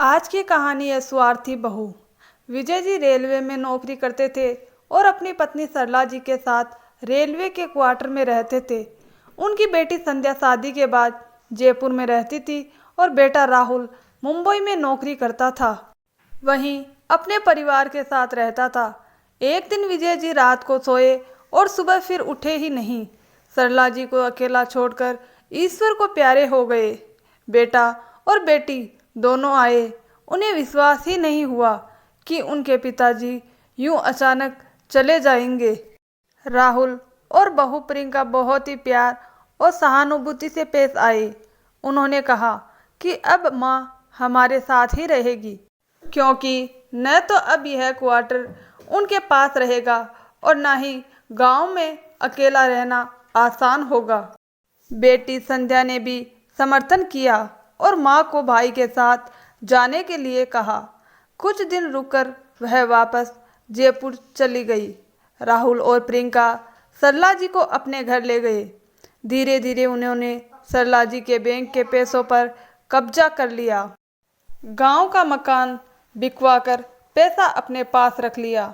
आज की कहानी है स्वार्थी बहू। विजय जी रेलवे में नौकरी करते थे और अपनी पत्नी सरला जी के साथ रेलवे के क्वार्टर में रहते थे। उनकी बेटी संध्या शादी के बाद जयपुर में रहती थी और बेटा राहुल मुंबई में नौकरी करता था। वहीं अपने परिवार के साथ रहता था। एक दिन विजय जी रात को सोए और सुबह फिर उठे ही नहीं। सरला जी को अकेला छोड़कर ईश्वर को प्यारे हो गए। बेटा और बेटी दोनों आए। उन्हें विश्वास ही नहीं हुआ कि उनके पिताजी यूं अचानक चले जाएंगे। राहुल और बहू प्रियंका बहुत ही प्यार और सहानुभूति से पेश आए। उन्होंने कहा कि अब माँ हमारे साथ ही रहेगी, क्योंकि न तो अब यह क्वार्टर उनके पास रहेगा और न ही गांव में अकेला रहना आसान होगा। बेटी संध्या ने भी समर्थन किया और माँ को भाई के साथ जाने के लिए कहा। कुछ दिन रुककर वह वापस जयपुर चली गई। राहुल और प्रियंका सरला जी को अपने घर ले गए। धीरे धीरे उन्होंने सरला जी के बैंक के पैसों पर कब्जा कर लिया। गांव का मकान बिकवाकर पैसा अपने पास रख लिया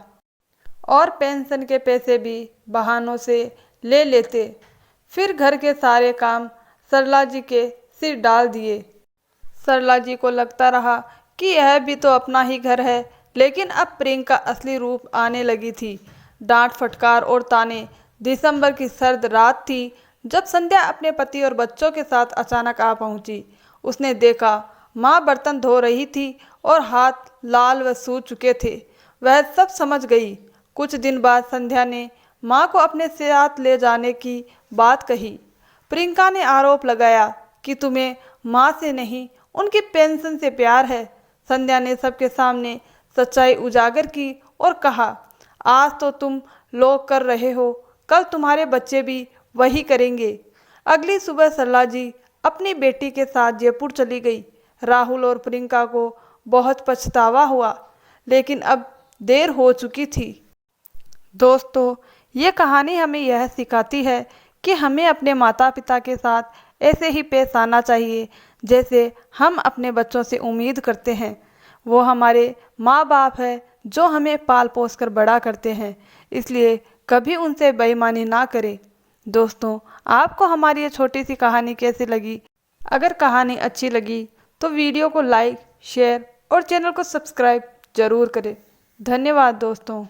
और पेंशन के पैसे भी बहानों से ले लेते। फिर घर के सारे काम सरला जी के सिर डाल दिए। सरला जी को लगता रहा कि यह भी तो अपना ही घर है, लेकिन अब प्रियंका असली रूप आने लगी थी। डांट फटकार और ताने। दिसंबर की सर्द रात थी जब संध्या अपने पति और बच्चों के साथ अचानक आ पहुंची। उसने देखा माँ बर्तन धो रही थी और हाथ लाल व सूज चुके थे। वह सब समझ गई। कुछ दिन बाद संध्या ने माँ को अपने साथ ले जाने की बात कही। प्रियंका ने आरोप लगाया कि तुम्हें माँ से नहीं उनकी पेंशन से प्यार है। संध्या ने सबके सामने सच्चाई उजागर की और कहा, आज तो तुम लोग कर रहे हो, कल तुम्हारे बच्चे भी वही करेंगे। अगली सुबह सरला जी अपनी बेटी के साथ जयपुर चली गई। राहुल और प्रियंका को बहुत पछतावा हुआ, लेकिन अब देर हो चुकी थी। दोस्तों, ये कहानी हमें यह सिखाती है कि हमें अपने माता पिता के साथ ऐसे ही पेश आना चाहिए जैसे हम अपने बच्चों से उम्मीद करते हैं। वो हमारे माँ बाप है जो हमें पाल पोस कर बड़ा करते हैं, इसलिए कभी उनसे बेईमानी ना करें। दोस्तों, आपको हमारी ये छोटी सी कहानी कैसी लगी? अगर कहानी अच्छी लगी तो वीडियो को लाइक, शेयर और चैनल को सब्सक्राइब जरूर करें। धन्यवाद दोस्तों।